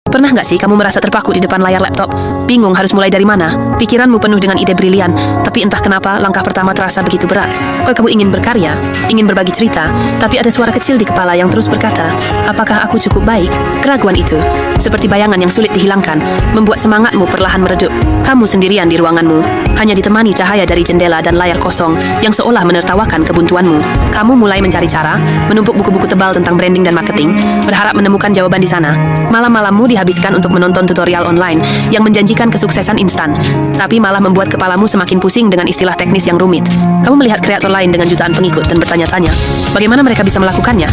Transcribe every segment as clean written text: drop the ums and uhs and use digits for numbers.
Pernah nggak sih kamu merasa terpaku di depan layar laptop? Bingung harus mulai dari mana? Pikiranmu penuh dengan ide brilian, tapi entah kenapa langkah pertama terasa begitu berat. Kamu ingin berkarya, ingin berbagi cerita, tapi ada suara kecil di kepala yang terus berkata, apakah aku cukup baik? Keraguan itu, seperti bayangan yang sulit dihilangkan, membuat semangatmu perlahan meredup. Kamu sendirian di ruanganmu, hanya ditemani cahaya dari jendela dan layar kosong yang seolah menertawakan kebuntuanmu. Kamu mulai mencari cara, menumpuk buku-buku tebal tentang branding dan marketing, berharap menemukan jawaban di sana. Malam-malammu dihabiskan untuk menonton tutorial online yang menjanjikan kesuksesan instan, tapi malah membuat kepalamu semakin pusing dengan istilah teknis yang rumit. Kamu melihat kreator lain dengan jutaan pengikut dan bertanya-tanya, bagaimana mereka bisa melakukannya?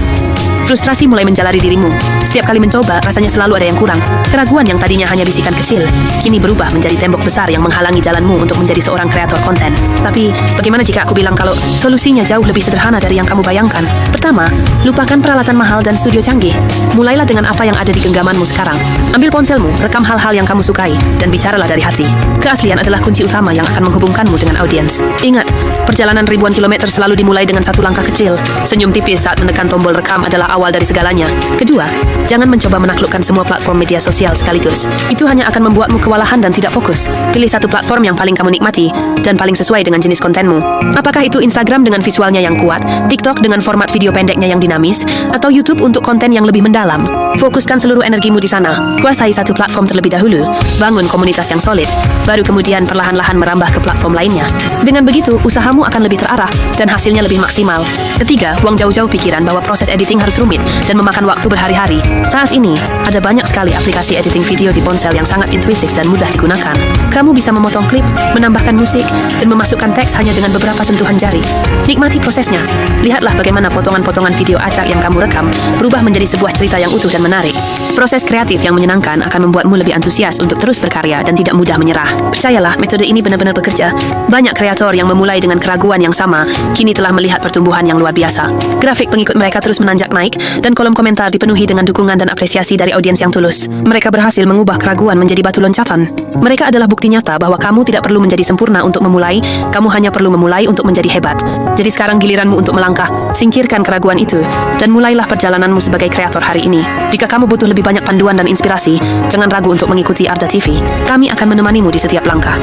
Frustrasi mulai menjalari dirimu. Setiap kali mencoba, rasanya selalu ada yang kurang. Keraguan yang tadinya hanya bisikan kecil, kini berubah menjadi tembok besar yang menghalangi jalanmu untuk menjadi seorang kreator konten. Tapi, bagaimana jika aku bilang kalau solusinya jauh lebih sederhana dari yang kamu bayangkan? Pertama, lupakan peralatan mahal dan studio canggih. Mulailah dengan apa yang ada di genggamanmu sekarang. Ambil ponselmu, rekam hal-hal yang kamu sukai, dan bicaralah dari hati. Keaslian adalah kunci utama yang akan menghubungkanmu dengan audiens. Ingat, perjalanan ribuan kilometer selalu dimulai dengan satu langkah kecil. Senyum tipis saat menekan tombol rekam adalah awal dari segalanya. Kedua, jangan mencoba menaklukkan semua platform media sosial sekaligus. Itu hanya akan membuatmu kewalahan dan tidak fokus. Pilih satu platform yang paling kamu nikmati dan paling sesuai dengan jenis kontenmu. Apakah itu Instagram dengan visualnya yang kuat, TikTok dengan format video pendeknya yang dinamis, atau YouTube untuk konten yang lebih mendalam? Fokuskan seluruh energimu di sana. Kuasai satu platform terlebih dahulu, bangun komunitas yang solid, baru kemudian perlahan-lahan merambah ke platform lainnya. Dengan begitu, usahamu akan lebih terarah dan hasilnya lebih maksimal. Ketiga, buang jauh-jauh pikiran bahwa proses editing harus rumit dan memakan waktu berhari-hari. Saat ini, ada banyak sekali aplikasi editing video di ponsel yang sangat intuitif dan mudah digunakan. Kamu bisa memotong klip, menambahkan musik, dan memasukkan teks hanya dengan beberapa sentuhan jari. Nikmati prosesnya. Lihatlah bagaimana potongan-potongan video acak yang kamu rekam berubah menjadi sebuah cerita yang utuh dan menarik. Proses kreatif yang menyenangkan akan membuatmu lebih antusias untuk terus berkarya dan tidak mudah menyerah. Percayalah, metode ini benar-benar bekerja. Banyak kreator yang memulai dengan keraguan yang sama, kini telah melihat pertumbuhan yang luar biasa. Grafik pengikut mereka terus menanjak naik, dan kolom komentar dipenuhi dengan dukungan dan apresiasi dari audiens yang tulus. Mereka berhasil mengubah keraguan menjadi batu loncatan. Mereka adalah bukti nyata bahwa kamu tidak perlu menjadi sempurna untuk memulai, kamu hanya perlu memulai untuk menjadi hebat. Jadi sekarang giliranmu untuk melangkah, singkirkan keraguan itu, dan mulailah perjalananmu sebagai kreator hari ini. Jika kamu butuh lebih banyak panduan dan inspirasi, jangan ragu untuk mengikuti Arda TV. Kami akan menemanimu di setiap langkah.